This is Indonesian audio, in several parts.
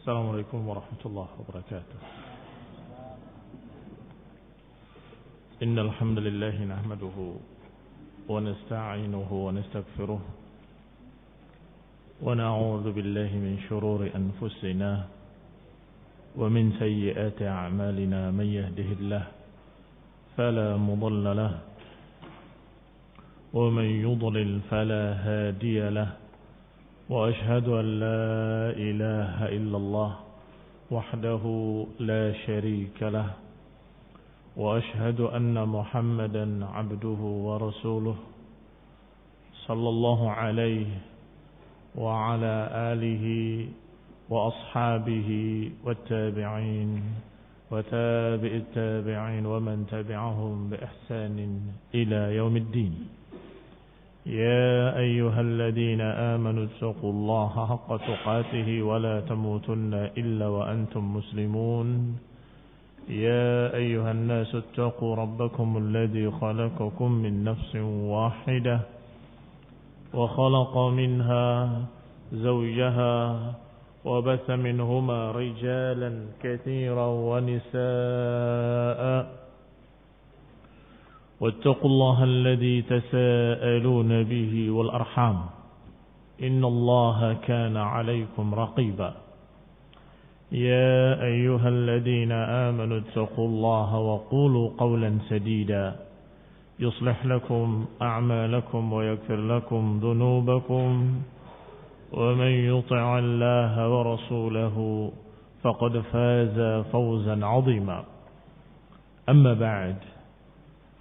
السلام عليكم ورحمة الله وبركاته. إن الحمد لله نحمده ونستعينه ونستغفره ونعوذ بالله من شرور أنفسنا ومن سيئات أعمالنا. من يهده الله فلا مضل له ومن يضلل فلا هادي له، وأشهد أن لا إله إلا الله وحده لا شريك له، وأشهد أن محمدا عبده ورسوله صلى الله عليه وعلى آله وأصحابه والتابعين وتابع التابعين ومن تبعهم بإحسان إلى يوم الدين. يا أيها الذين آمنوا اتقوا الله حق تقاته ولا تموتن إلا وأنتم مسلمون. يا أيها الناس اتقوا ربكم الذي خلقكم من نفس واحدة وخلق منها زوجها وبث منهما رجالا كثيرا ونساء، واتقوا الله الذي تساءلون به والأرحام إن الله كان عليكم رقيبا. يا أيها الذين آمنوا اتقوا الله وقولوا قولا سديدا يصلح لكم أعمالكم ويغفر لكم ذنوبكم، ومن يطع الله ورسوله فقد فاز فوزا عظيما. أما بعد،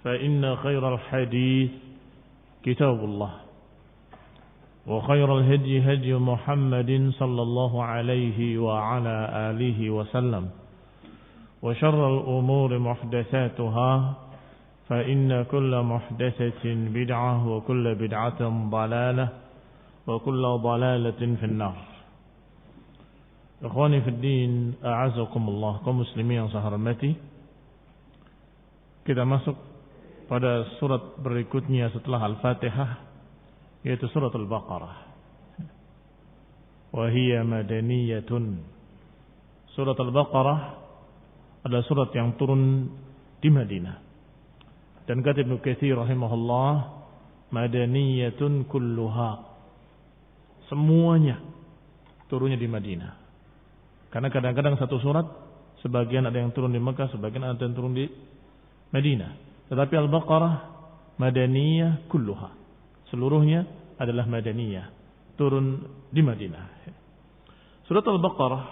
فإن خير الحديث كتاب الله، وخير الهدي هدي محمد صلى الله عليه وعلى آله وسلم، وشر الأمور محدثاتها، فإن كل محدثة بدعة وكل بدعة ضلالة وكل ضلالة في النار. إخواني في الدين، أعزكم الله. kaum muslimin yang saya hormati, kita masuk pada surat berikutnya setelah Al-Fatihah, yaitu surat Al-Baqarah. Wa hiya madaniyatun. Surat Al-Baqarah adalah surat yang turun di Madinah. Dan kata Ibnu Katsir rahimahullah, madaniyatun kulluha. Semuanya turunnya di Madinah. Karena kadang-kadang satu surat, sebagian ada yang turun di Mekah, sebagian ada yang turun di Madinah. Tetapi Al-Baqarah madaniyah kulluha. Seluruhnya adalah madaniyah, turun di Madinah. Surat Al-Baqarah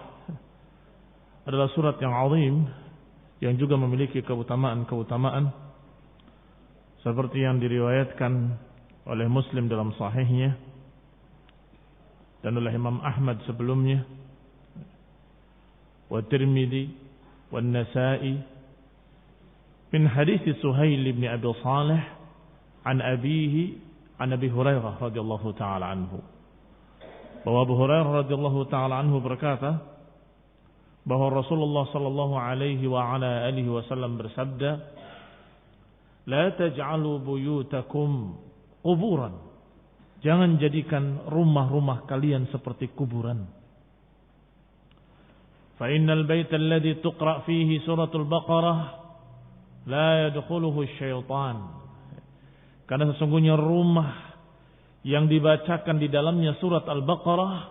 adalah surat yang azim, yang juga memiliki keutamaan-keutamaan seperti yang diriwayatkan oleh Muslim dalam sahihnya dan oleh Imam Ahmad sebelumnya, wa Tirmidzi wa Nasa'i min hadits Suhail bin Abi Salih an abihi an Abi Hurairah radhiyallahu taala anhu. Bahwa Abu Hurairah radhiyallahu taala anhu berkata bahwa Rasulullah sallallahu alaihi wa ala alihi wasallam bersabda, "La taj'alu buyutakum quburan." Jangan jadikan rumah-rumah kalian seperti kuburan. Fa innal baita alladhi tuqra fihi suratul Baqarah la yadkhuluhu syaitan. Karena sesungguhnya rumah yang dibacakan di dalamnya surat Al-Baqarah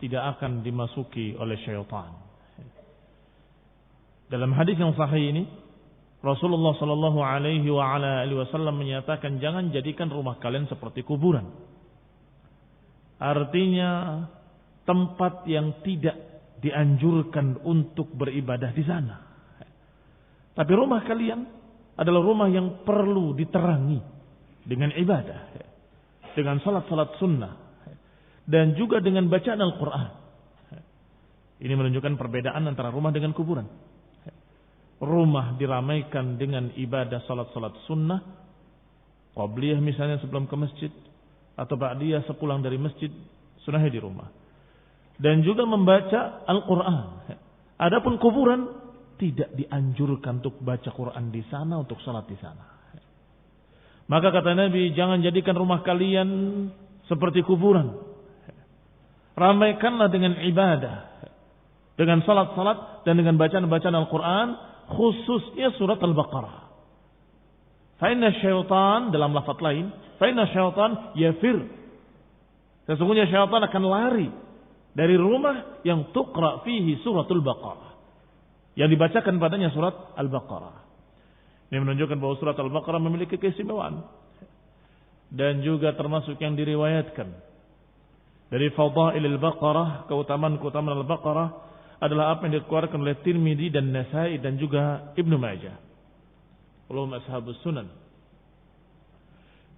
tidak akan dimasuki oleh syaitan. Dalam hadis yang sahih ini, Rasulullah sallallahu alaihi wa ala alihi wasallam menyatakan, jangan jadikan rumah kalian seperti kuburan. Artinya tempat yang tidak dianjurkan untuk beribadah di sana. Tapi rumah kalian adalah rumah yang perlu diterangi dengan ibadah, dengan salat-salat sunnah, dan juga dengan bacaan Al-Quran. Ini menunjukkan perbedaan antara rumah dengan kuburan. Rumah diramaikan dengan ibadah salat-salat sunnah, qabliyah misalnya sebelum ke masjid, atau ba'diyah sepulang dari masjid, sunnahnya di rumah. Dan juga membaca Al-Quran. Adapun kuburan tidak dianjurkan untuk baca Quran di sana, untuk salat di sana. Maka kata Nabi, jangan jadikan rumah kalian seperti kuburan. Ramaikanlah dengan ibadah. dengan salat-salat dan dengan bacaan-bacaan Al-Quran, khususnya surat Al-Baqarah. Fa inna syaitan, dalam lafaz lain, fa inna syaitan yafir. Sesungguhnya syaitan akan lari dari rumah yang tuqra fihi suratul Baqarah, yang dibacakan padanya surat Al-Baqarah. Ini menunjukkan bahwa surat Al-Baqarah memiliki keistimewaan. Dan juga termasuk yang diriwayatkan dari Fadail Al-Baqarah, keutamaan-keutamaan Al-Baqarah adalah apa yang dikeluarkan oleh Tirmidzi dan Nasai dan juga Ibnu Majah. Ulum ashabus sunan.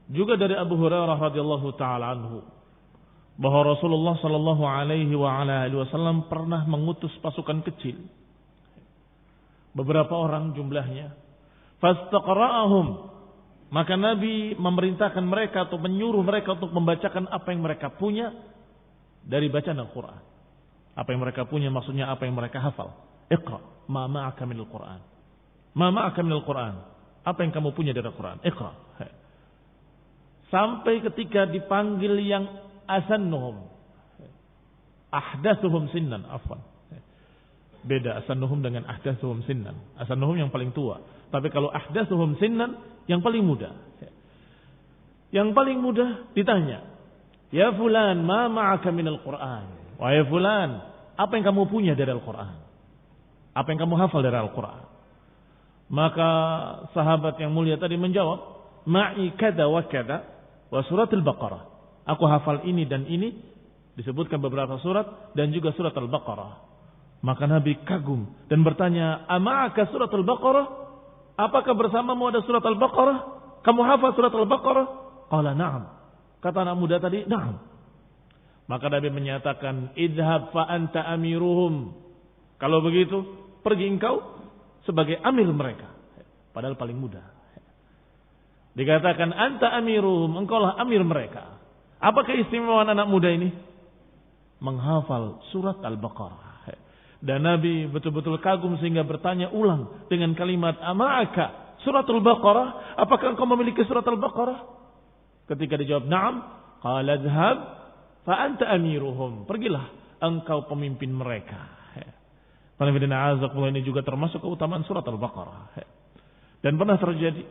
Juga dari Abu Hurairah radhiyallahu taala anhu bahwa Rasulullah sallallahu alaihi wasallam pernah mengutus pasukan kecil, beberapa orang jumlahnya. Fastaqra'ahum, maka Nabi memerintahkan mereka atau menyuruh mereka untuk membacakan apa yang mereka punya dari bacaan Al-Quran. Apa yang mereka punya maksudnya apa yang mereka hafal. Iqra ma ma'aka minal Quran. Ma ma'aka minal Quran. Apa yang kamu punya dari Al-Quran. Iqra. Sampai ketika dipanggil yang asannuhum, ahdatsuhum sinnan, afwan. Beda asannuhum dengan ahdatsuhum sinnan. Asannuhum yang paling tua. Tapi kalau ahdatsuhum sinnan, yang paling muda. Yang paling muda ditanya, ya fulan, ma ma'aka minal Qur'an. Wahai fulan, apa yang kamu punya dari Al-Quran? Apa yang kamu hafal dari Al-Quran? Maka sahabat yang mulia tadi menjawab, ma'i kada wa kada wa surat Al-Baqarah. Aku hafal ini dan ini, disebutkan beberapa surat dan juga surat Al-Baqarah. Maka Nabi kagum dan bertanya, ama'aka surat Al-Baqarah? Apakah bersamamu ada surat Al-Baqarah? Kamu hafal surat Al-Baqarah? Qala na'am. Kata anak muda tadi, na'am. Maka Nabi menyatakan, idhab fa anta amiruhum. Kalau begitu, pergi engkau sebagai amir mereka. Padahal paling muda. Dikatakan, anta amiruhum, engkaulah amir mereka. Apa keistimewaan anak muda ini? Menghafal surat Al-Baqarah. Dan Nabi betul-betul kagum sehingga bertanya ulang dengan kalimat ama'aka suratul Baqarah, apakah engkau memiliki surat Al-Baqarah? Ketika dijawab na'am, qala dhhab fa anta amiruhum, pergilah engkau pemimpin mereka. Ini juga termasuk keutamaan surat Al-Baqarah. Dan pernah terjadi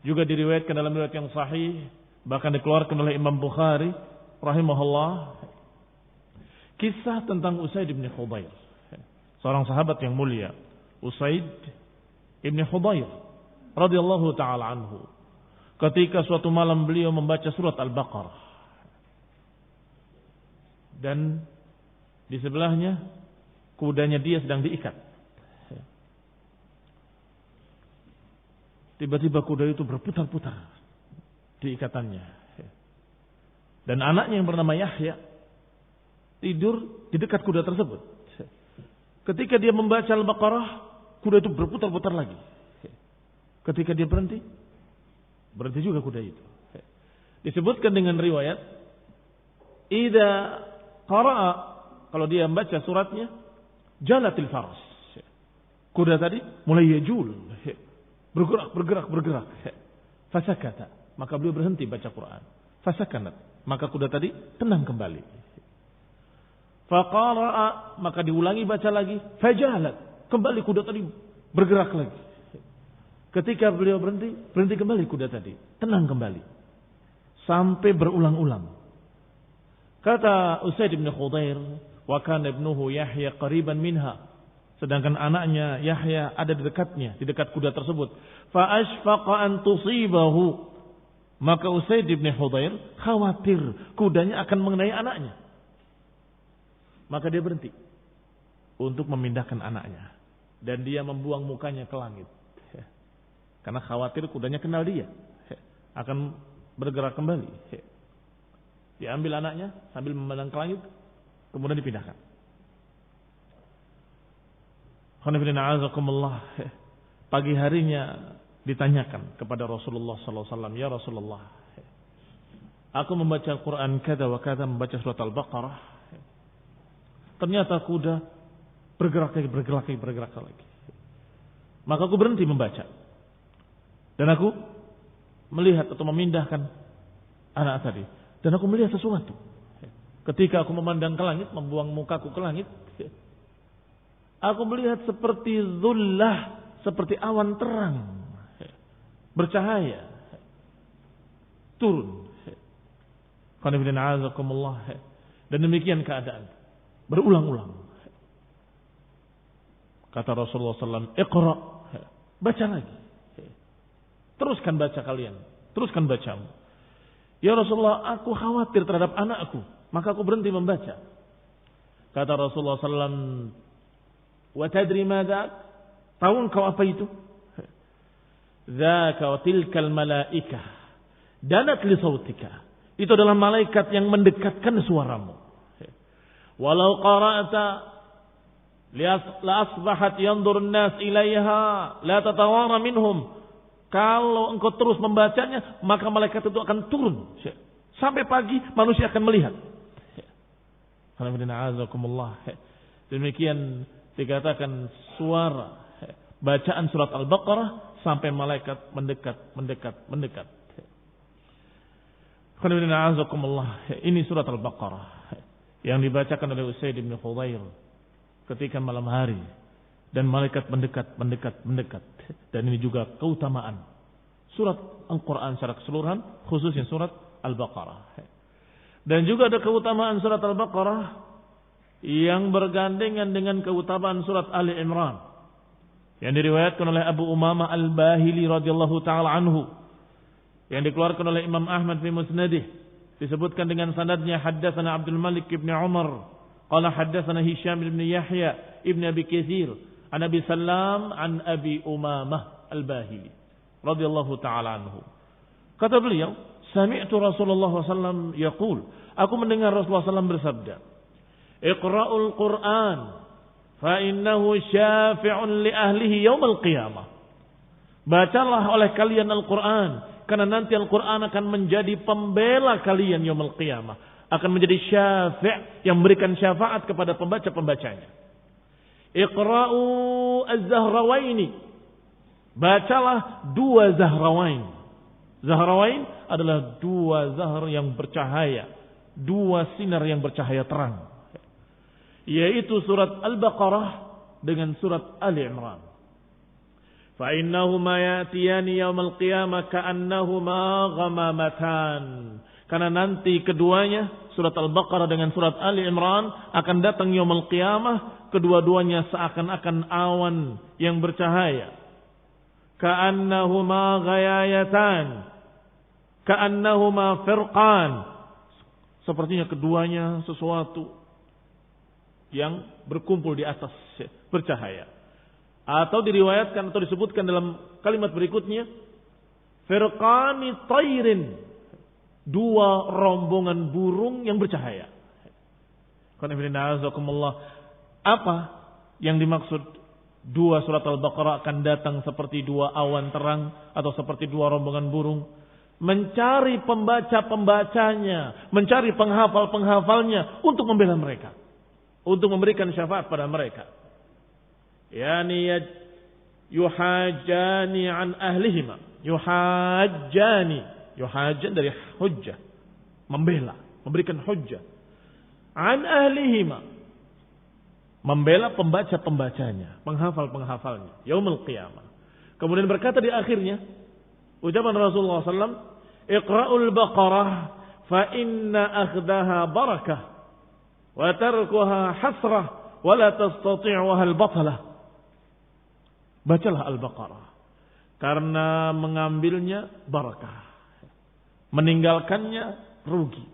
juga diriwayatkan dalam riwayat yang sahih, bahkan dikeluarkan oleh Imam Bukhari rahimahullah, kisah tentang Usaid bin Hudayr, seorang sahabat yang mulia, Usaid ibn Hudayr radhiyallahu taala anhu. Ketika suatu malam beliau membaca surat Al-Baqarah, dan di sebelahnya kudanya dia sedang diikat. Tiba-tiba kuda itu berputar-putar di ikatannya. Dan anaknya yang bernama Yahya tidur di dekat kuda tersebut. Ketika dia membaca Al-Baqarah, kuda itu berputar-putar lagi. Ketika dia berhenti juga kuda itu. Disebutkan dengan riwayat, idza qara'a, kalau dia membaca suratnya, jalatil faras. Kuda tadi mulai yajul, bergerak. Fasakata, maka beliau berhenti baca Quran. Fasakanat, maka kuda tadi tenang kembali. Faqara'a, maka diulangi baca lagi. Fajalat, kembali kuda tadi bergerak lagi. Ketika beliau berhenti kembali kuda tadi, tenang kembali. Sampai berulang-ulang. Kata Usaid bin Khudair, wa kana ibnuhu Yahya qariban minha. Sedangkan anaknya Yahya ada di dekatnya, di dekat kuda tersebut. Fa ashfaqa an tusibahu. Maka Usaid bin Khudair khawatir kudanya akan mengenai anaknya. Maka dia berhenti untuk memindahkan anaknya. Dan dia membuang mukanya ke langit. Karena khawatir kudanya kenal dia. Akan bergerak kembali. Diambil anaknya sambil memandang ke langit. Kemudian dipindahkan. Pagi harinya ditanyakan kepada Rasulullah SAW. Ya Rasulullah, aku membaca Al-Quran kada wa kada, membaca surat Al-Baqarah. Ternyata kuda bergerak lagi. Maka aku berhenti membaca. Dan aku melihat atau memindahkan anak tadi. Dan aku melihat sesuatu. Ketika aku memandang ke langit, membuang mukaku ke langit, Aku melihat seperti zullah, seperti awan terang, bercahaya, turun. Dan demikian keadaan, berulang-ulang. Kata Rasulullah SAW, Iqra, baca lagi. Teruskan baca kalian, teruskan bacamu. Ya Rasulullah, aku khawatir terhadap anakku, maka aku berhenti membaca. Kata Rasulullah SAW, wa tadri madza? Tahu engkau apa itu? Dzaka wa tilkal malaikah danat li sautika. Itu adalah malaikat yang mendekatkan suaramu. Walau qara'ta la asbahat yanzur an-nas ilaiha la tatawara minhum. Kalau engkau terus membacanya, maka malaikat itu akan turun. Sampai pagi manusia akan melihat. Demikian dikatakan suara bacaan surat Al-Baqarah sampai malaikat mendekat. Ini surat Al-Baqarah yang dibacakan oleh Usaid bin Khudair ketika malam hari dan malaikat mendekat. Dan ini juga keutamaan surat Al-Quran secara keseluruhan, khususnya surat Al-Baqarah. Dan juga ada keutamaan surat Al-Baqarah yang bergandengan dengan keutamaan surat Ali Imran yang diriwayatkan oleh Abu Umamah Al-Bahili radhiyallahu taala anhu, yang dikeluarkan oleh Imam Ahmad fi Musnadih, disebutkan dengan sanadnya haddatsana Abdul Malik ibn Umar qala haddatsana Hisham ibn Yahya ibn Abi Katsir an Abi Sallam an Abi Umamah Al-Bahili radhiyallahu taala anhu. Kata beliau, sami'tu Rasulullah SAW yaqul, aku mendengar Rasulullah SAW bersabda, Iqra'ul Qur'an fa innahu syafi'un li ahlihi yaumal qiyamah. Bacalah oleh kalian Al-Qur'an, karena nanti Al-Qur'an akan menjadi pembela kalian yaumul qiyamah, akan menjadi syafi' yang memberikan syafaat kepada pembaca-pembacanya. Iqra'u az-zahrawaini, bacalah dua zahrawain. Zahrawain adalah dua zahar yang bercahaya, dua sinar yang bercahaya terang, yaitu surat Al-Baqarah dengan surat Ali Imran. Fa innahuma ya'tiyani yaumal qiyamah ka'annahuma ghamamatan. Karena nanti keduanya, surat Al-Baqarah dengan surat Ali Imran, akan datang yaumul qiyamah, kedua-duanya seakan-akan awan yang bercahaya. Ka'annahuma ghayayatan, ka'annahuma firqan. Sepertinya keduanya sesuatu yang berkumpul di atas bercahaya. Atau diriwayatkan atau disebutkan dalam kalimat berikutnya, firqani tayrin, dua rombongan burung yang bercahaya. Apa yang dimaksud dua surat Al-Baqarah akan datang seperti dua awan terang atau seperti dua rombongan burung? Mencari pembaca-pembacanya, mencari penghafal-penghafalnya untuk membela mereka, untuk memberikan syafaat pada mereka. Yani yuhajjani an ahlihima. Yuhajjan dari hujjah, membela, memberikan hujjah. An ahlihima, membela pembaca-pembacanya, penghafal-penghafalnya yaumul qiyamah. Kemudian berkata di akhirnya ucapan Rasulullah SAW, Iqra'ul Baqarah fa inna akhdaha barakah wa tarkuha hasrah wa la tastati'uha al-batalah. Bacalah Al-Baqarah, karena mengambilnya barakah, meninggalkannya rugi,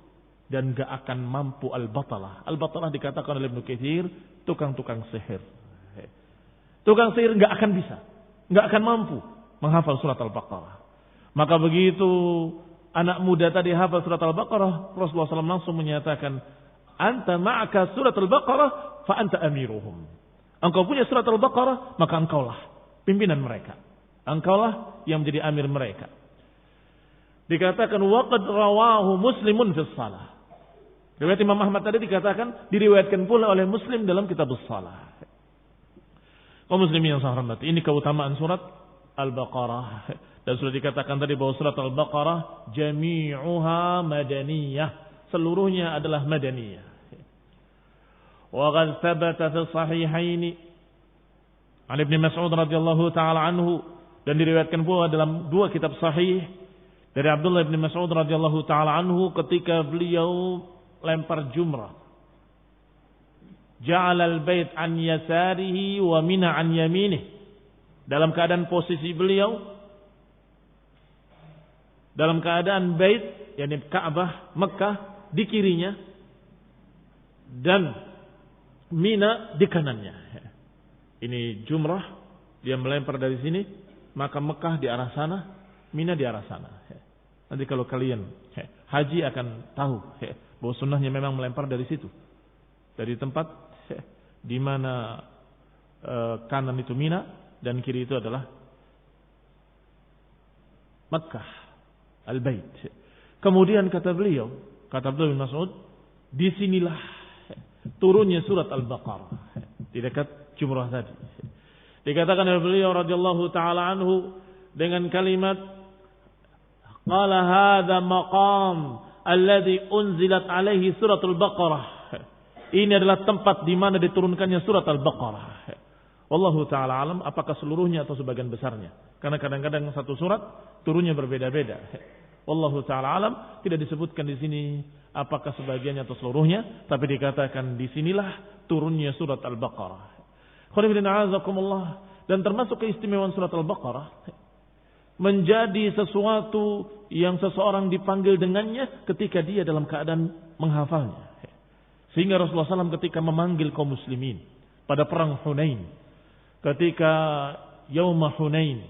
dan gak akan mampu al-batalah. Al-batalah dikatakan oleh Ibnu Katsir tukang-tukang sihir. Tukang sihir gak akan bisa, gak akan mampu menghafal surat Al-Baqarah. Maka begitu anak muda tadi hafal surat Al-Baqarah, Rasulullah SAW langsung menyatakan, anta ma'aka surat Al-Baqarah fa anta amiruhum. Engkau punya surat Al-Baqarah, maka engkaulah pimpinan mereka, engkaulah yang menjadi amir mereka. Dikatakan waqad rawahu Muslimun fi shalah. Riwayat Imam Ahmad tadi dikatakan diriwayatkan pula oleh Muslim dalam kitab shalah. Kaum muslimin yang saya hormati, ini keutamaan surat Al-Baqarah. Dan sudah dikatakan tadi bahwa surat Al-Baqarah jami'uha madaniyah, seluruhnya adalah madaniyah. Wa qad thabata fi sahihaini An Ibnu Mas'ud radhiyallahu taala anhu, dan diriwayatkan pula dalam dua kitab sahih dari Abdullah bin Mas'ud radhiyallahu taala anhu ketika beliau lempar jumrah. Ja'ala al-bait an yasarihi wa Mina an yaminih. Dalam keadaan posisi beliau dalam keadaan bait, yakni Ka'bah Mekah di kirinya dan Mina di kanannya. Ini jumrah, dia melempar dari sini, maka Mekah di arah sana, Mina di arah sana. Nanti kalau kalian haji akan tahu bahwa sunnahnya memang melempar dari situ, dari tempat di mana kanan itu Mina dan kiri itu adalah Mekah, Al-Bait. Kemudian kata beliau, kata Abdullah bin Mas'ud, disinilah turunnya surat Al-Baqarah di dekat jumrah tadi. Dikatakan oleh beliau radhiyallahu taala anhu dengan kalimat, qala hadza maqam alladhi unzilat alaihi suratul Baqarah. Ini adalah tempat di mana diturunkannya surat Al-Baqarah. Wallahu taala alam, apakah seluruhnya atau sebagian besarnya? Karena kadang-kadang satu surat turunnya berbeda-beda. Wallahu taala alam, tidak disebutkan di sini apakah sebagiannya atau seluruhnya, tapi dikatakan di sinilah turunnya surat Al-Baqarah. Dan termasuk keistimewaan surat Al-Baqarah menjadi sesuatu yang seseorang dipanggil dengannya ketika dia dalam keadaan menghafalnya. Sehingga Rasulullah SAW ketika memanggil kaum muslimin pada perang Hunain, ketika Yaumah Hunain,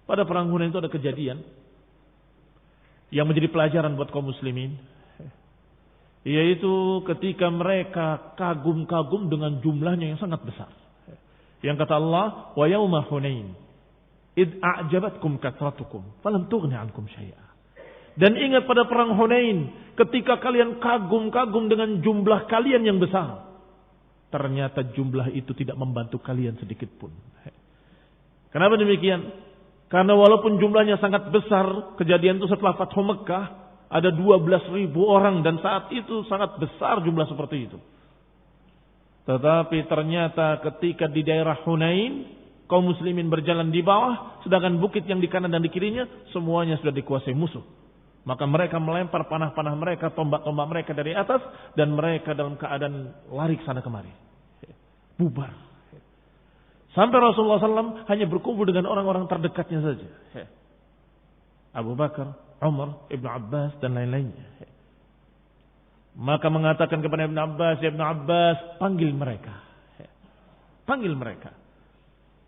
pada perang Hunain itu ada kejadian yang menjadi pelajaran buat kaum muslimin, yaitu ketika mereka kagum-kagum dengan jumlahnya yang sangat besar. Yang kata Allah, wa yauma Hunain id a'jabatkum katsratukum falam tughni ankum syai'a. Dan ingat pada perang Hunain ketika kalian kagum-kagum dengan jumlah kalian yang besar, ternyata jumlah itu tidak membantu kalian sedikit pun. Kenapa demikian? Karena walaupun jumlahnya sangat besar, kejadian itu setelah Fathu Mekah, ada 12.000 orang dan saat itu sangat besar jumlah seperti itu. Tetapi ternyata ketika di daerah Hunain, kaum muslimin berjalan di bawah, sedangkan bukit yang di kanan dan di kirinya semuanya sudah dikuasai musuh. Maka mereka melempar panah-panah mereka, tombak-tombak mereka dari atas, dan mereka dalam keadaan lari ke sana kemari. Bubar. Sampai Rasulullah SAW hanya berkumpul dengan orang-orang terdekatnya saja. Abu Bakar, Umar, Ibnu Abbas dan lain-lainnya. Maka mengatakan kepada Ibnu Abbas, ya Ibnu Abbas, panggil mereka. Panggil mereka.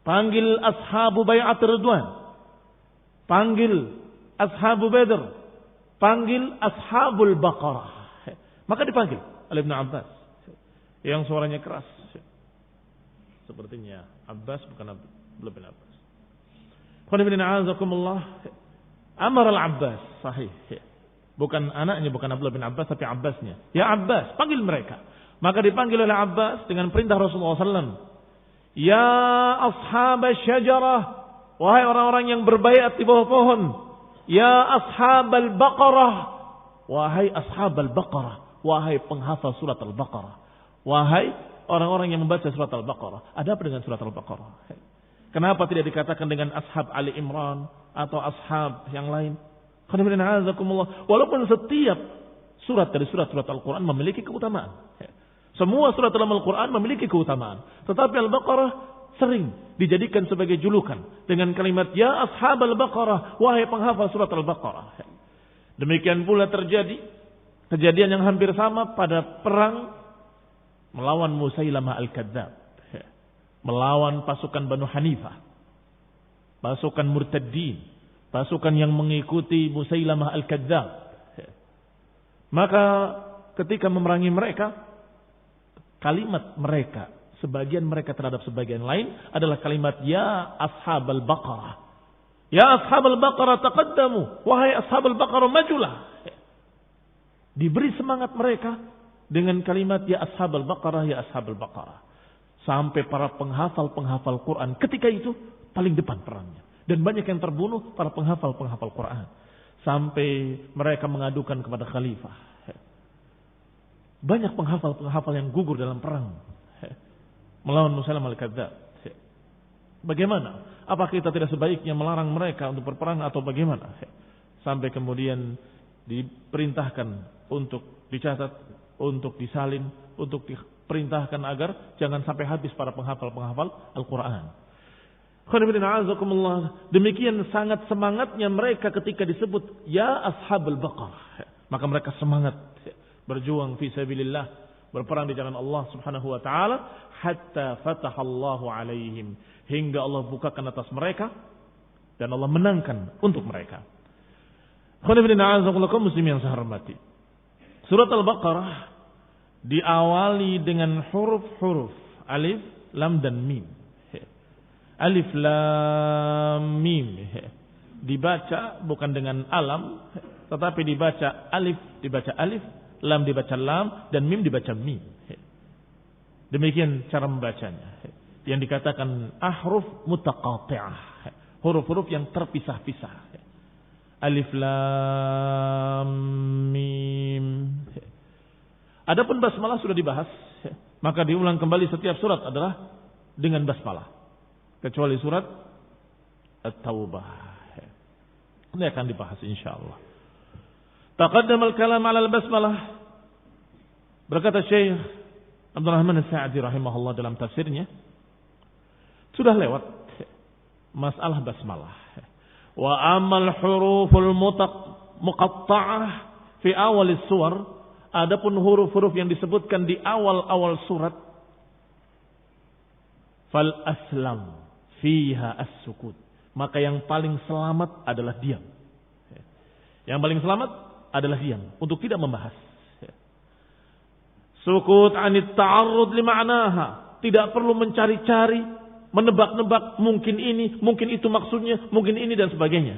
Panggil ashabu bai'at Ridwan. Panggil ashabu Badr. Panggil ashabul Baqarah. Maka dipanggil oleh Ibnu Abbas yang suaranya keras. Sepertinya Abbas bukan Abdullah bin Abbas. Qul inna a'udzukumullah. Amar al-Abbas, sahih. Bukan anaknya, bukan Abdullah bin Abbas, tapi Abbasnya. Ya Abbas, panggil mereka. Maka dipanggil oleh Abbas dengan perintah Rasulullah SAW. Ya ashab syajarah, wahai orang-orang yang berbaiat di bawah pohon. Ya ashab al-Baqarah, wahai ashab al-Baqarah, wahai penghafal surat Al-Baqarah. Wahai orang-orang yang membaca surat Al-Baqarah. Ada apa dengan surat Al-Baqarah? Kenapa tidak dikatakan dengan ashab Ali Imran atau ashab yang lain? Walaupun setiap surat dari surat-surat Al-Quran memiliki keutamaan. Semua surat dalam Al-Quran memiliki keutamaan. Tetapi Al-Baqarah sering dijadikan sebagai julukan dengan kalimat ya ashab Al-Baqarah, wahai penghafal surat Al-Baqarah. Demikian pula terjadi kejadian yang hampir sama pada perang melawan Musailamah Al-Kadzab, melawan pasukan Banu Hanifah, pasukan murtaddin, pasukan yang mengikuti Musailamah Al-Kadzab. Maka ketika memerangi mereka, kalimat mereka, sebagian mereka terhadap sebagian lain adalah kalimat ya ashab al-Baqarah. Ya ashab al-Baqarah taqaddamu, wahai ashab al-Baqarah majulah. Diberi semangat mereka dengan kalimat ya ashab al-Baqarah, ya ashab al-Baqarah. Sampai para penghafal-penghafal Quran ketika itu paling depan perangnya. Dan banyak yang terbunuh para penghafal-penghafal Quran. Sampai mereka mengadukan kepada khalifah. Banyak penghafal-penghafal yang gugur dalam perang melawan Musailamah Al-Kadzab. Bagaimana? Apa kita tidak sebaiknya melarang mereka untuk berperang atau bagaimana? Sampai kemudian diperintahkan untuk dicatat, untuk disalin, untuk diperintahkan agar jangan sampai habis para penghafal-penghafal Al-Quran. Demikian sangat semangatnya mereka ketika disebut ya ashabul baqarah. Maka mereka semangat berjuang fi sabilillah, berperang di jalan Allah Subhanahu wa taala, hatta fatahallahu alaihim, hingga Allah bukakan atas mereka dan Allah menangkan untuk mereka. Muslim yang saya hormati, surat Al-Baqarah diawali dengan huruf-huruf alif, lam dan mim. Alif, lam, mim dibaca bukan dengan alam, tetapi dibaca alif, lam dibaca lam, dan mim dibaca mim. Demikian cara membacanya. Yang dikatakan ahruf mutaqati'ah, huruf-huruf yang terpisah-pisah. Alif, lam, mim. Adapun basmalah sudah dibahas, maka diulang kembali setiap surat adalah dengan basmalah, kecuali surat At-Taubah. Ini akan dibahas insyaallah. Taqaddam al-kalam 'ala al-basmalah. Berkata Syekh Abdul Rahman As-Sa'di rahimahullah dalam tafsirnya, sudah lewat masalah basmalah. Wa amal huruful muqatta'ah fi awal as-suwar, adapun huruf-huruf yang disebutkan di awal-awal surat, fal aslam fiha as-sukut, maka yang paling selamat adalah diam. Yang paling selamat adalah diam, untuk tidak membahas. Sukut anit ta'arrud li ma'naha, tidak perlu mencari-cari, menebak-nebak, mungkin ini, mungkin itu maksudnya, mungkin ini dan sebagainya.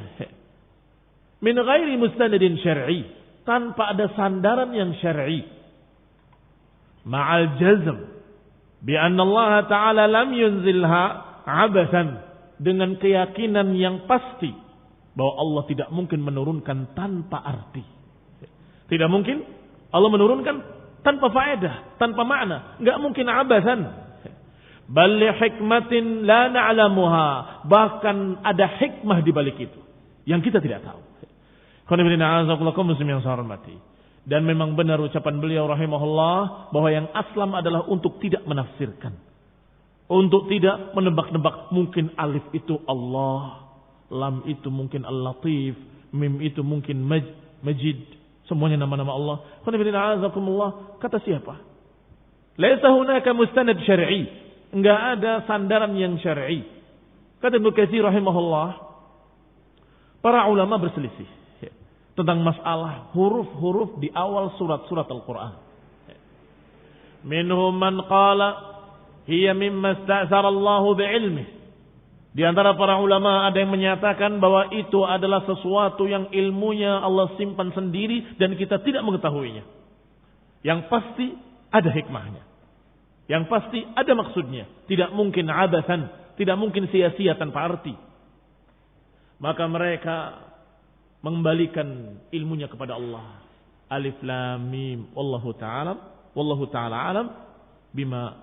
Min ghairi mustanadin syar'i, tanpa ada sandaran yang syar'i. Ma'al jazm bi anna Allah Ta'ala lam yunzilha abathan, dengan keyakinan yang pasti bahwa Allah tidak mungkin menurunkan tanpa arti. Tidak mungkin Allah menurunkan tanpa faedah, tanpa makna. Enggak mungkin abathan. Bal li hikmatin la na'lamuha, bahkan ada hikmah di balik itu yang kita tidak tahu. Muslim yang saya hormati. Dan memang benar ucapan beliau rahimahullah bahwa yang aslam adalah untuk tidak menafsirkan, untuk tidak menebak-nebak. Mungkin alif itu Allah, lam itu mungkin Al-Latif, mim itu mungkin Majid, semuanya nama-nama Allah. Kata siapa? Laisa hunaka mustanad syar'i, enggak ada sandaran yang syar'i. Kata Ibnu Katsir rahimahullah, para ulama berselisih tentang masalah huruf-huruf di awal surat-surat Al-Quran. Minhum man qala hiya mimma ista'thara Allah bi'ilmih. Di antara para ulama ada yang menyatakan bahwa itu adalah sesuatu yang ilmunya Allah simpan sendiri dan kita tidak mengetahuinya. Yang pasti ada hikmahnya. Yang pasti ada maksudnya. Tidak mungkin abathan, tidak mungkin sia-sia tanpa arti. Maka mereka mengembalikan ilmunya kepada Allah. Alif lam mim, wallahu ta'ala alam bima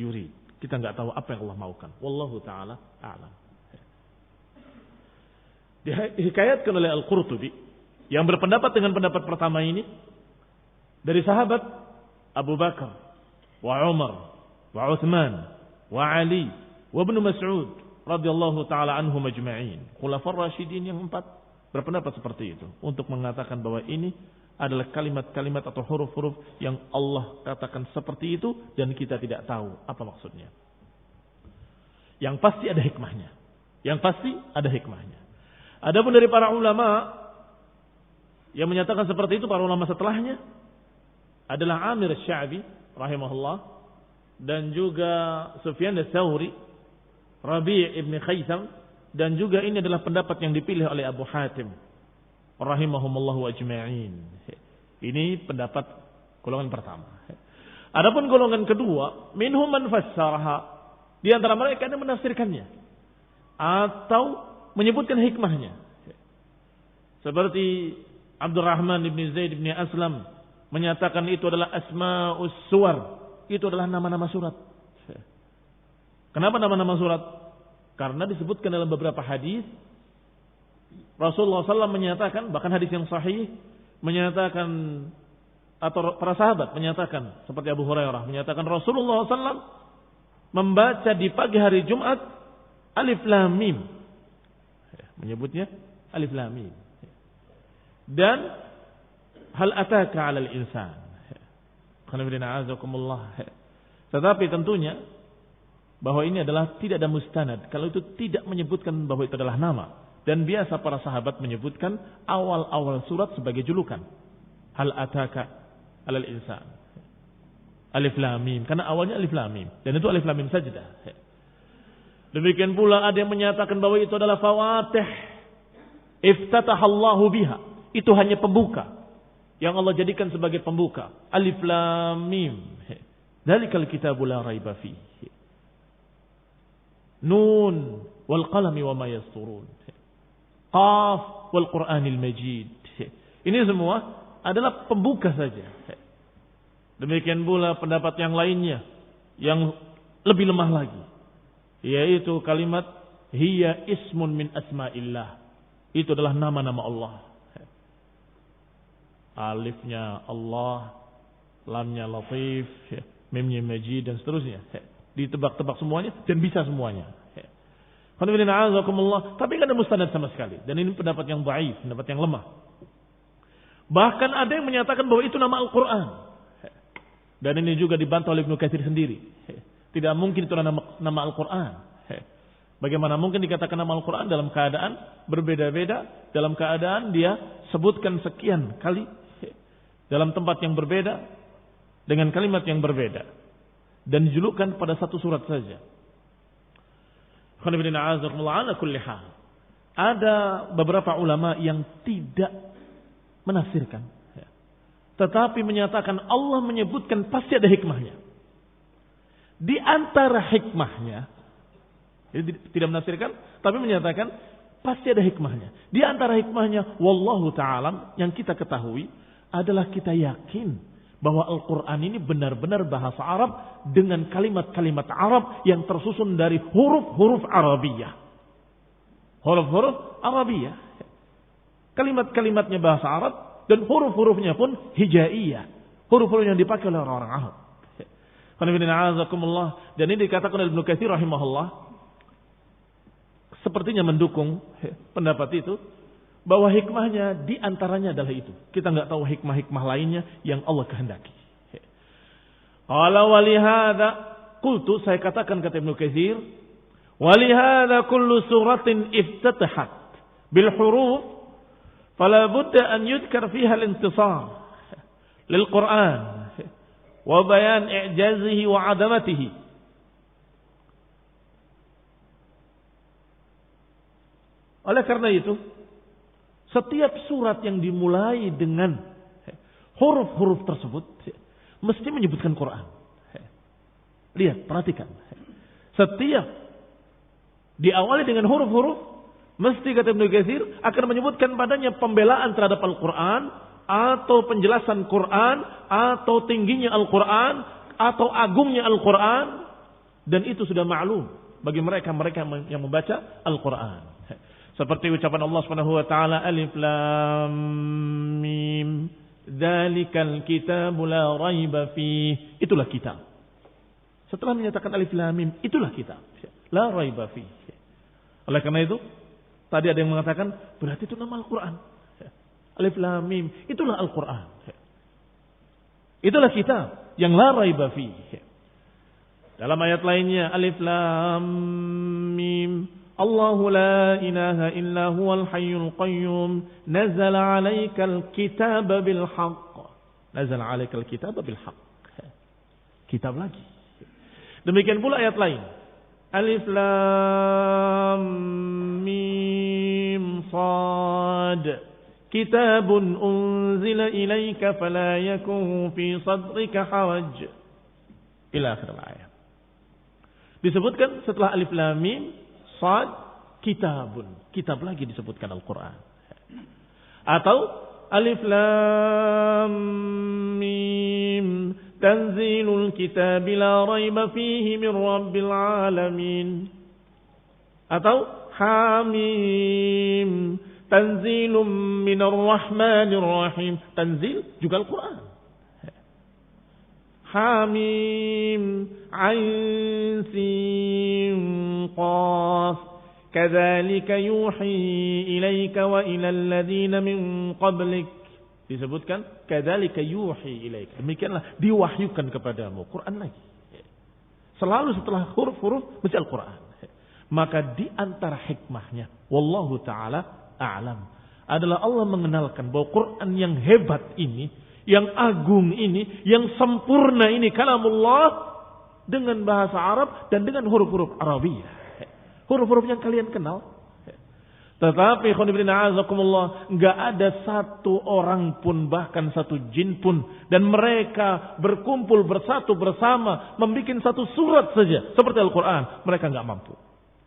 yurid. Kita enggak tahu apa yang Allah maukan. Wallahu ta'ala a'lam. Dihikayatkan oleh Al-Qurtubi yang berpendapat dengan pendapat pertama ini dari sahabat Abu Bakar wa Umar wa Uthman wa Ali wa Ibnu Mas'ud radhiyallahu taala anhum ajma'in. Khulafar Rasyidin yang 4 berpendapat seperti itu untuk mengatakan bahwa ini adalah kalimat-kalimat atau huruf-huruf yang Allah katakan seperti itu dan kita tidak tahu apa maksudnya. Yang pasti ada hikmahnya. Yang pasti ada hikmahnya. Adapun dari para ulama yang menyatakan seperti itu, para ulama setelahnya adalah Amir Sya'bi rahimahullah dan juga Sufyan Ats-Tsauri, Rabi' ibn Khaisam, dan juga ini adalah pendapat yang dipilih oleh Abu Hatim rahimahumullahu ajma'in. Ini pendapat golongan pertama. Adapun golongan kedua, minhum man fassaraha, di antara mereka yang menafsirkannya atau menyebutkan hikmahnya. Seperti Abdurrahman ibn Zaid ibn Aslam menyatakan itu adalah asma'us suwar, itu adalah nama-nama surat. Kenapa nama-nama surat? Karena disebutkan dalam beberapa hadis Rasulullah SAW menyatakan, bahkan hadis yang sahih menyatakan, atau para sahabat menyatakan, seperti Abu Hurairah menyatakan Rasulullah SAW membaca di pagi hari Jumat Alif Lam Mim, menyebutnya Alif Lam Mim, dan hal ataka 'alal insan. Tetapi tentunya bahwa ini adalah tidak ada mustanad kalau itu tidak menyebutkan bahwa itu adalah nama. Dan biasa para sahabat menyebutkan awal-awal surat sebagai julukan. Hal ataka 'alal insan. Alif Lam Mim, karena awalnya Alif Lam Mim, dan itu Alif Lam Mim sajdah. Demikian pula ada yang menyatakan bahwa itu adalah fawatih iftatahallahu biha. Itu hanya pembuka yang Allah jadikan sebagai pembuka. Alif Lam Mim. Dzalikal kitabu la raiba fihi. Nun wal qalami wama yasturun. Qaf wal Qur'anil Majid. Ini semua adalah pembuka saja. Demikian pula pendapat yang lainnya yang lebih lemah lagi, yaitu kalimat hiya ismun min asma'illah. Itu adalah nama-nama Allah. Alifnya Allah, lamnya Latif, mimnya Majid, dan seterusnya. Ditebak-tebak semuanya dan bisa semuanya. Tapi tidak ada mustanad sama sekali. Dan ini pendapat yang dhaif, pendapat yang lemah. Bahkan ada yang menyatakan bahwa itu nama Al-Quran. Dan ini juga dibantah oleh Ibnu Katsir sendiri. Tidak mungkin itu nama Al-Quran. Bagaimana mungkin dikatakan nama Al-Quran dalam keadaan berbeda-beda, dalam keadaan dia sebutkan sekian kali dalam tempat yang berbeda dengan kalimat yang berbeda dan dijulukkan pada satu surat saja. Ada beberapa ulama yang tidak menafsirkan, tetapi menyatakan Allah menyebutkan pasti ada hikmahnya. Di antara hikmahnya, jadi tidak menafsirkan, tapi menyatakan pasti ada hikmahnya. Di antara hikmahnya, wallahu ta'ala, yang kita ketahui adalah kita yakin bahwa Al-Quran ini benar-benar bahasa Arab dengan kalimat-kalimat Arab yang tersusun dari huruf-huruf Arabiyah. Huruf-huruf Arabiyah. Kalimat-kalimatnya bahasa Arab dan huruf-hurufnya pun hijaiyah. Huruf-huruf yang dipakai oleh orang-orang Arab. Dan ini dikatakan oleh Ibnu Katsir rahimahullah, sepertinya mendukung pendapat itu, bahwa hikmahnya di antaranya adalah itu. Kita enggak tahu hikmah-hikmah lainnya yang Allah kehendaki. Qala wa li hadza qultu, saya katakan kata Ibnu Katsir, wa li hadza kullu suratin iftatahat bil huruf fala budda an yudhkar fiha al-intisar lil Qur'an wa bayan i'jazihi wa 'azamatihi. Oleh karena itu, setiap surat yang dimulai dengan huruf-huruf tersebut mesti menyebutkan Quran. Lihat, perhatikan. Setiap diawali dengan huruf-huruf, mesti kata Ibnu Katsir akan menyebutkan padanya pembelaan terhadap Al-Quran, atau penjelasan Quran, atau tingginya Al-Quran, atau agungnya Al-Quran. Dan itu sudah maklum bagi mereka yang membaca Al-Quran. Seperti ucapan Allah Subhanahu wa taala, Alif Lam Mim, dzalikal kitabu la raiba fihi. Itulah kitab. Setelah menyatakan Alif Lam Mim, itulah kitab. La raiba fihi. Oleh karena itu, tadi ada yang mengatakan berarti itu nama Al-Qur'an. Alif Lam Mim, itulah Al-Qur'an. Itulah kitab yang la raiba fihi. Dalam ayat lainnya, Alif Lam Mim, Allahu la ilaha illa huwal hayyul qayyum nazala 'alaikal kitaba bil haqq. Nazala 'alaikal kitaba bil haqq. Kitab lagi. Demikian pula ayat lain. Alif Lam Mim Shad. Kitabun unzila ilaika fala yakun fi sadrika haraj. Ila akhir ayat. Disebutkan setelah Alif Lam Mim Sad, kitabun, kitab lagi disebutkan Al-Quran. Atau Alif Lam Mim tanzilul kitab la raiba fihi min rabbil alamin. Atau Hamim, tanzilum minar rahmanir rahim. Tanzil juga Al-Quran. Hamim, Ain, Sin, Qaf. Kadzalika yuhi ilaika wa ilal ladzina min qablik. Disebutkan kadzalika yuhi ilaika. Demikianlah diwahyukan kepadamu. Quran lagi. Selalu setelah huruf-huruf mesti Al-Quran. Maka di antara hikmahnya, wallahu taala a'lam, adalah Allah mengenalkan bahwa Quran yang hebat ini, yang agung ini, yang sempurna ini kalamullah dengan bahasa Arab dan dengan huruf-huruf Arabiyah. Huruf-huruf yang kalian kenal. Tetapi enggak ada satu orang pun, bahkan satu jin pun, dan mereka berkumpul bersatu bersama membuat satu surat saja seperti Al-Quran, mereka enggak mampu.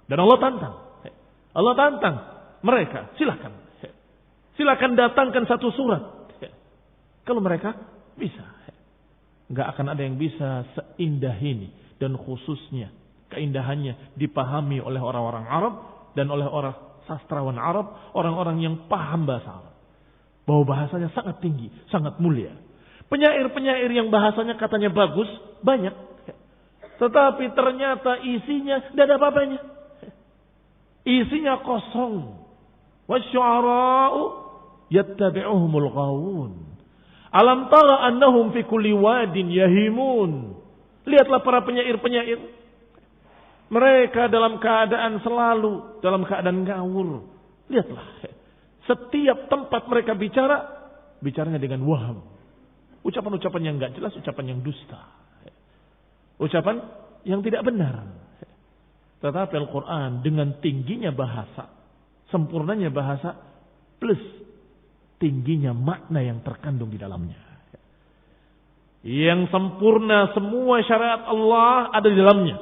Dan Allah tantang mereka, silakan datangkan satu surat. Kalau mereka bisa, enggak akan ada yang bisa seindah ini, dan khususnya keindahannya dipahami oleh orang-orang Arab dan oleh orang sastrawan Arab, orang-orang yang paham bahasa Arab, bahwa bahasanya sangat tinggi, sangat mulia. Penyair-penyair yang bahasanya katanya bagus banyak, tetapi ternyata isinya tidak ada apa-apanya. Isinya kosong. Wasyu'ara'u yattabi'uhumul ghawun. Alam tara annahum fi kulli wadin yahimun. Lihatlah para penyair-penyair. Mereka dalam keadaan selalu dalam keadaan ngawur. Lihatlah. Setiap tempat mereka bicara, bicaranya dengan waham. Ucapan-ucapan yang enggak jelas, ucapan yang dusta. Ucapan yang tidak benar. Tetapi Al-Quran dengan tingginya bahasa, sempurnanya bahasa, plus tingginya makna yang terkandung di dalamnya. Yang sempurna, semua syariat Allah ada di dalamnya.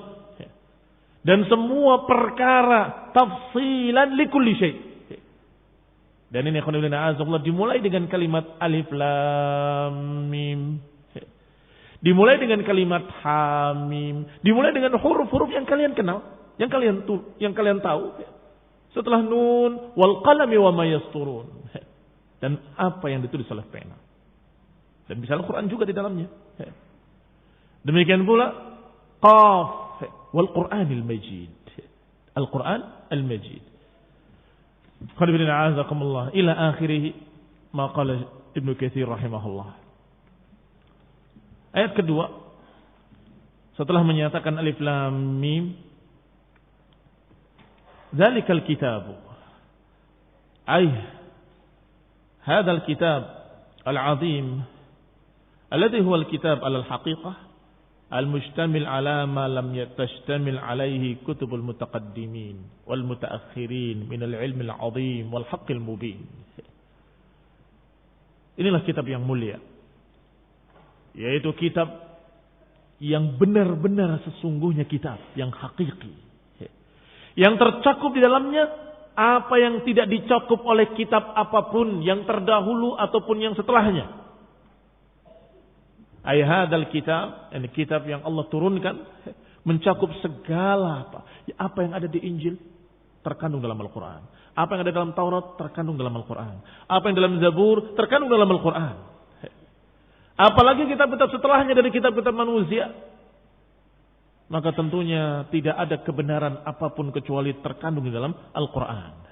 Dan semua perkara tafsilan likulli syai'. Dan ini Allah dimulai dengan kalimat alif lam mim. Dimulai dengan kalimat hamim. Dimulai dengan huruf-huruf yang kalian kenal, yang kalian tahu. Setelah nun wal qalami wa ma yasturun. Dan apa yang ditulis oleh pena. Dan bisa Al-Quran juga di dalamnya. Demikian pula qaf wal Qur'anil Majid. Al-Quran Al-Majid. Qadibina a'azakumullah ila akhirih ma qala Ibnu Katsir rahimahullah. Ayat kedua, setelah menyatakan alif lam mim, dzalikal kitabu, ay hadzal kitab al-'azim alladhi huwa al-kitab al-haqiqah al-mustamil ala ma lam tastamil alayhi kutubul mutaqaddimin wal mutaakhirin min al-'ilm al-'azim wal haqqil mubin. Inilah kitab yang mulia, yaitu kitab yang benar-benar sesungguhnya kitab yang hakiki, yang tercakup di dalamnya apa yang tidak dicakup oleh kitab apapun yang terdahulu ataupun yang setelahnya. Ay hadzal kitab, ini kitab yang Allah turunkan mencakup segala apa yang ada di Injil terkandung dalam Al-Quran, apa yang ada dalam Taurat terkandung dalam Al-Quran, apa yang dalam Zabur terkandung dalam Al-Quran. Apalagi kitab-kitab setelahnya dari kitab-kitab manusia. Maka tentunya tidak ada kebenaran apapun kecuali terkandung di dalam Al-Quran.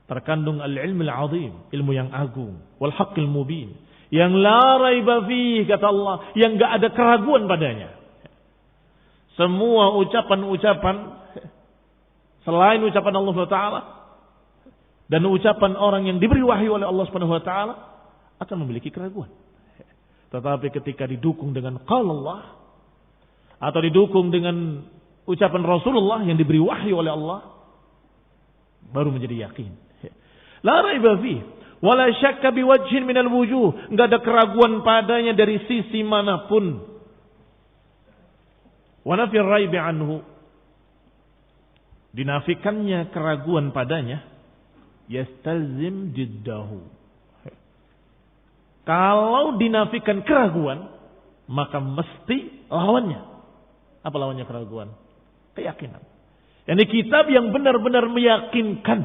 Terkandung al-ilm al-azim, ilmu yang agung, wal haqqil mubin, yang la raiba fihi, kata Allah, yang enggak ada keraguan padanya. Semua ucapan-ucapan selain ucapan Allah Subhanahu wa taala dan ucapan orang yang diberi wahyu oleh Allah Subhanahu wa taala akan memiliki keraguan. Tetapi ketika didukung dengan qala Allah atau didukung dengan ucapan Rasulullah yang diberi wahyu oleh Allah, baru menjadi yakin. La raiba fihi wala syakka biwajhin minal wujuh, enggak ada keraguan padanya dari sisi manapun. Wa nafir raibi anhu, dinafikannya keraguan padanya, yastalzim jiddahu. Kalau dinafikan keraguan, maka mesti lawannya. Apa lawannya keraguan? Keyakinan. Ini kitab yang benar-benar meyakinkan.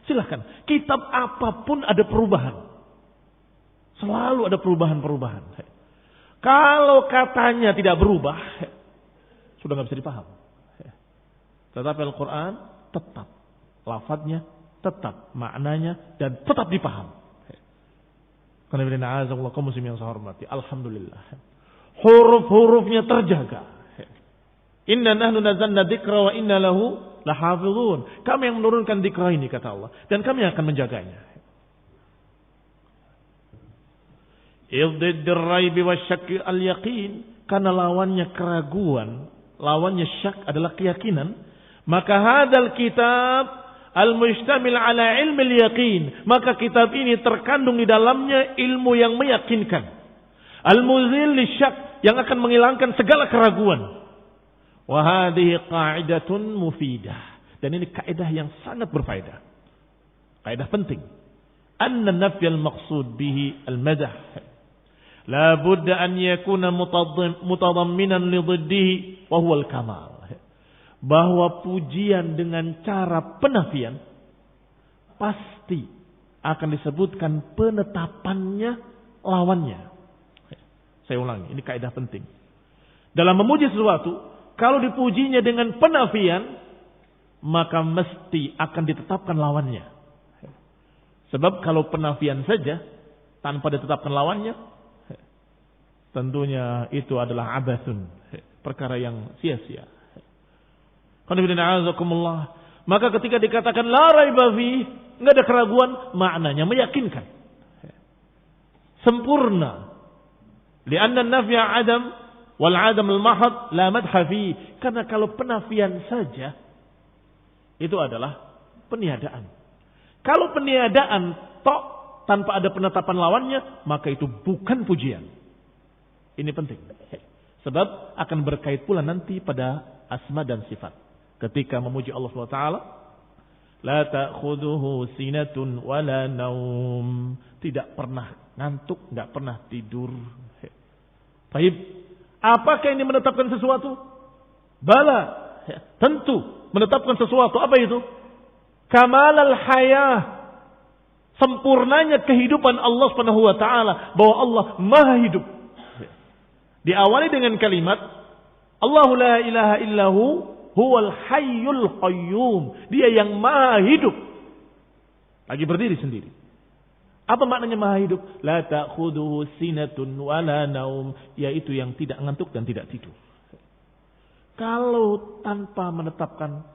Silahkan, kitab apapun ada perubahan. Selalu ada perubahan-perubahan. Kalau katanya tidak berubah, sudah nggak bisa dipaham. Tetapi Al-Quran tetap, lafadznya tetap, maknanya dan tetap dipaham. Karena kaum muslimin yang saya hormati, alhamdulillah, huruf-hurufnya terjaga. Inna nahnu nazzalna dzikra wa inna lahu lahafizun. Kami yang menurunkan dzikra ini, kata Allah, dan kami akan menjaganya. Iddidd ar-raib wa syakk al-yaqin, karena lawannya keraguan, lawannya syak adalah keyakinan. Maka hadzal kitab al-mustamil ala ilmi al-yaqin, maka kitab ini terkandung di dalamnya ilmu yang meyakinkan. Al-muzil lisyak, yang akan menghilangkan segala keraguan. Wa hadhihi qa'idatun mufidah, dan ini kaidah yang sangat berfaedah. Kaidah penting. Anna nafyal maqsud bihi al-madah la budda an yakuna mutadamminan li dhiddihi wa huwa al-kamal. Bahwa pujian dengan cara penafian pasti akan disebutkan penetapannya lawannya. Saya ulangi, ini kaidah penting. Dalam memuji sesuatu, kalau dipujinya dengan penafian, maka mesti akan ditetapkan lawannya. Sebab kalau penafian saja tanpa ditetapkan lawannya, tentunya itu adalah abathun, perkara yang sia-sia. Maka ketika dikatakan la raiba fi, enggak ada keraguan, maknanya meyakinkan, sempurna. Lianna nafya adam wal adam al mahad la madha fi, karena kalau penafian saja itu adalah peniadaan. Kalau peniadaan tok tanpa ada penetapan lawannya, maka itu bukan pujian. Ini penting, sebab akan berkait pula nanti pada asma dan sifat. Ketika memuji Allah SWT, la ta'khuduhu sinatun wala naum, tidak pernah ngantuk, enggak pernah tidur. Baik, apakah ini menetapkan sesuatu? Bala, tentu menetapkan sesuatu. Apa itu? Kamalal hayah, sempurnanya kehidupan Allah Subhanahu wa taala, bahwa Allah Maha hidup. Diawali dengan kalimat Allahu la ilaha illahu huwal hayyul qayyum. Dia yang maha hidup, lagi berdiri sendiri. Apa maknanya maha hidup? La ta'khuduhu sinatun wala naum, yaitu yang tidak ngantuk dan tidak tidur. Kalau tanpa menetapkan,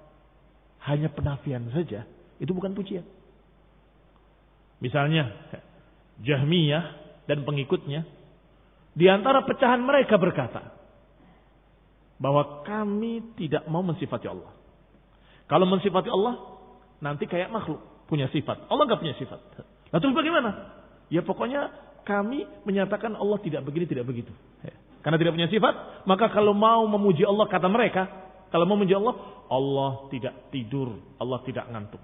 hanya penafian saja, itu bukan pujian. Misalnya Jahmiyah dan pengikutnya, di antara pecahan mereka berkata bahwa kami tidak mau mensifati Allah. Kalau mensifati Allah, nanti kayak makhluk punya sifat. Allah nggak punya sifat. Lalu terus bagaimana? Ya pokoknya kami menyatakan Allah tidak begini, tidak begitu. Karena tidak punya sifat, maka kalau mau memuji Allah, kata mereka, kalau mau memuji Allah, Allah tidak tidur, Allah tidak ngantuk,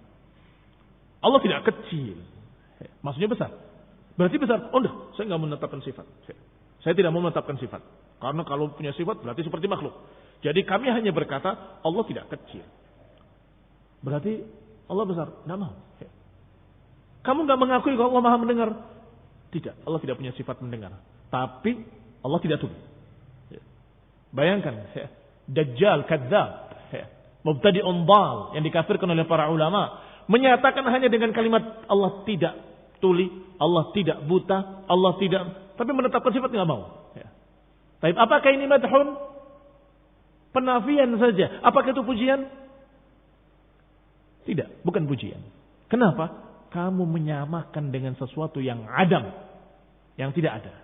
Allah tidak kecil. Maksudnya besar. Berarti besar. Oh enggak, saya nggak menetapkan sifat. Saya tidak mau menetapkan sifat. Karena kalau punya sifat berarti seperti makhluk. Jadi kami hanya berkata Allah tidak kecil. Berarti Allah besar. Tidak mau. Kamu nggak mengakui kalau Allah maha mendengar? Tidak. Allah tidak punya sifat mendengar. Tapi Allah tidak tuli. Bayangkan. Dajjal, kadzdzab, mubtadi'un dhal, yang dikafirkan oleh para ulama, menyatakan hanya dengan kalimat Allah tidak tuli, Allah tidak buta, Allah tidak, tapi menetapkan sifat nggak mau. Tapi apakah ini madhun? Penafian saja. Apakah itu pujian? Tidak, bukan pujian. Kenapa? Kamu menyamakan dengan sesuatu yang adam, yang tidak ada,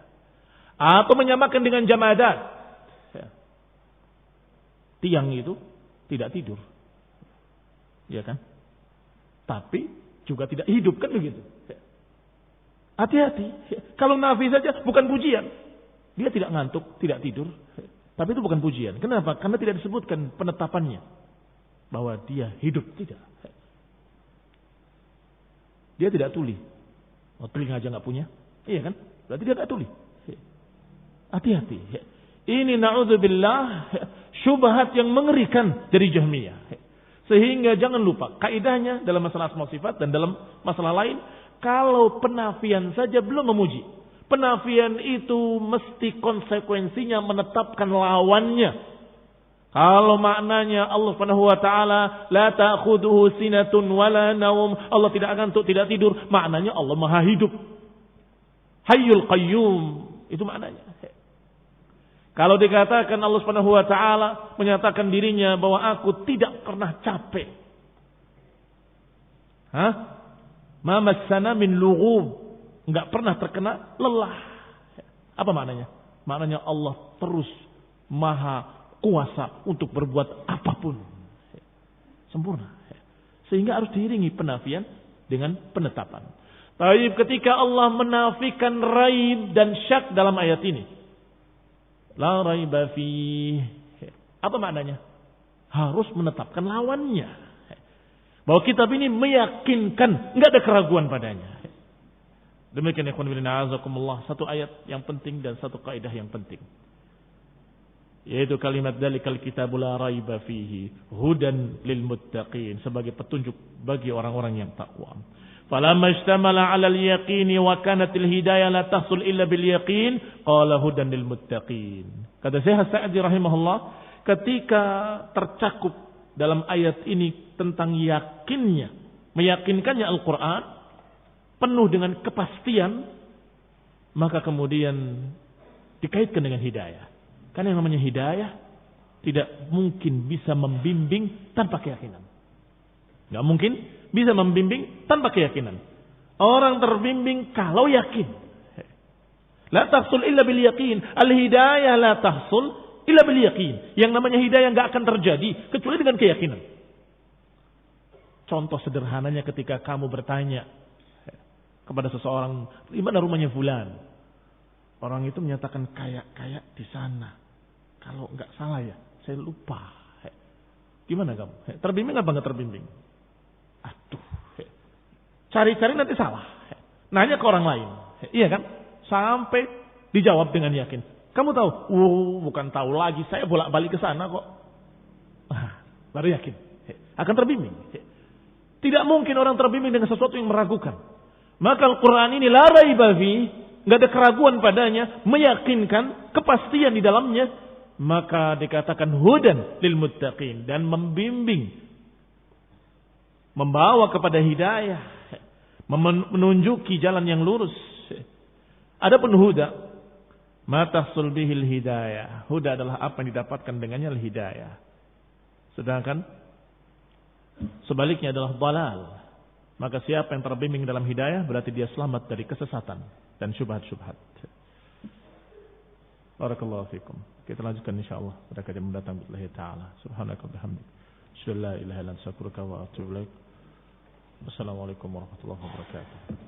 atau menyamakan dengan jamadat. Tiang itu tidak tidur, ya kan? Tapi juga tidak hidup, kan begitu? Hati-hati. Kalau nafi saja bukan pujian. Dia tidak ngantuk, tidak tidur, tapi itu bukan pujian. Kenapa? Karena tidak disebutkan penetapannya bahwa dia hidup, tidak. Dia tidak tuli. Oh, telinga aja nggak punya, iya kan? Berarti dia nggak tuli. Hati-hati. Ini na'udzubillah syubhat yang mengerikan dari Jahmiyah. Sehingga jangan lupa kaidahnya dalam masalah asma sifat dan dalam masalah lain, kalau penafian saja belum memuji. Penafian itu mesti konsekuensinya menetapkan lawannya. Kalau maknanya Allah Subhanahu wa taala la ta'khudhuhu sinatun wala naum, Allah tidak ngantuk, tidak tidur, maknanya Allah Maha hidup. Hayyul Qayyum, itu maknanya. Kalau dikatakan Allah Subhanahu wa taala menyatakan dirinya bahwa aku tidak pernah capek. Ma massana min lughub, enggak pernah terkena lelah. Apa maknanya? Maknanya Allah terus Maha kuasa untuk berbuat apapun. Sempurna. Sehingga harus diiringi penafian dengan penetapan. Tapi ketika Allah menafikan raib dan syak dalam ayat ini, la raiba fih, apa maknanya? Harus menetapkan lawannya. Bahwa kitab ini meyakinkan, enggak ada keraguan padanya. Demikian ikhwan fillah azakumullah, satu ayat yang penting dan satu kaidah yang penting. Yaitu kalimat dalikal kitabul la raiba fihi hudan lil muttaqin, sebagai petunjuk bagi orang-orang yang takwa. Falamma istamala 'ala al-yaqini wa kanat al-hidayah la tahsul illa bil yaqin qala hudan lil muttaqin. Kata Syekh Sa'di rahimahullah, ketika tercakup dalam ayat ini tentang yakinnya, meyakinkannya Al-Qur'an penuh dengan kepastian, maka kemudian dikaitkan dengan hidayah. Karena yang namanya hidayah tidak mungkin bisa membimbing tanpa keyakinan. Tidak mungkin bisa membimbing tanpa keyakinan. Orang terbimbing kalau yakin. La tahsul illa bil yaqin. Al-hidayah la tahsul illa bil yaqin. Yang namanya hidayah enggak akan terjadi kecuali dengan keyakinan. Contoh sederhananya ketika kamu bertanya kepada seseorang, di mana rumahnya fulan? Orang itu menyatakan kayak di sana. Kalau enggak salah ya, saya lupa. Gimana kamu? Terbimbing apa enggak terbimbing? Aduh. Cari-cari nanti salah. Nanya ke orang lain. Iya kan? Sampai dijawab dengan yakin. Kamu tahu? Bukan tahu lagi. Saya bolak-balik ke sana kok. Baru yakin. Akan terbimbing. Tidak mungkin orang terbimbing dengan sesuatu yang meragukan. Maka Al-Quran ini la raiba fi, enggak ada keraguan padanya, meyakinkan kepastian di dalamnya. Maka dikatakan hudan lil muttaqin, dan membimbing, membawa kepada hidayah, menunjuki jalan yang lurus. Adapun huda, ma tahsul bihil hidayah. Huda adalah apa yang didapatkan dengannya hidayah. Sedangkan sebaliknya adalah dalal. Maka siapa yang terbimbing dalam hidayah berarti dia selamat dari kesesatan dan syubhat-syubhat. Barakallahu fikum. Kita lanjutkan insyaallah pada kajian mendatang billahi taala. Subhanaka wa bihamdik. Asyhadu an la ilaha illa anta astaghfiruka wa atubu ilaik. Wassalamualaikum warahmatullahi wabarakatuh.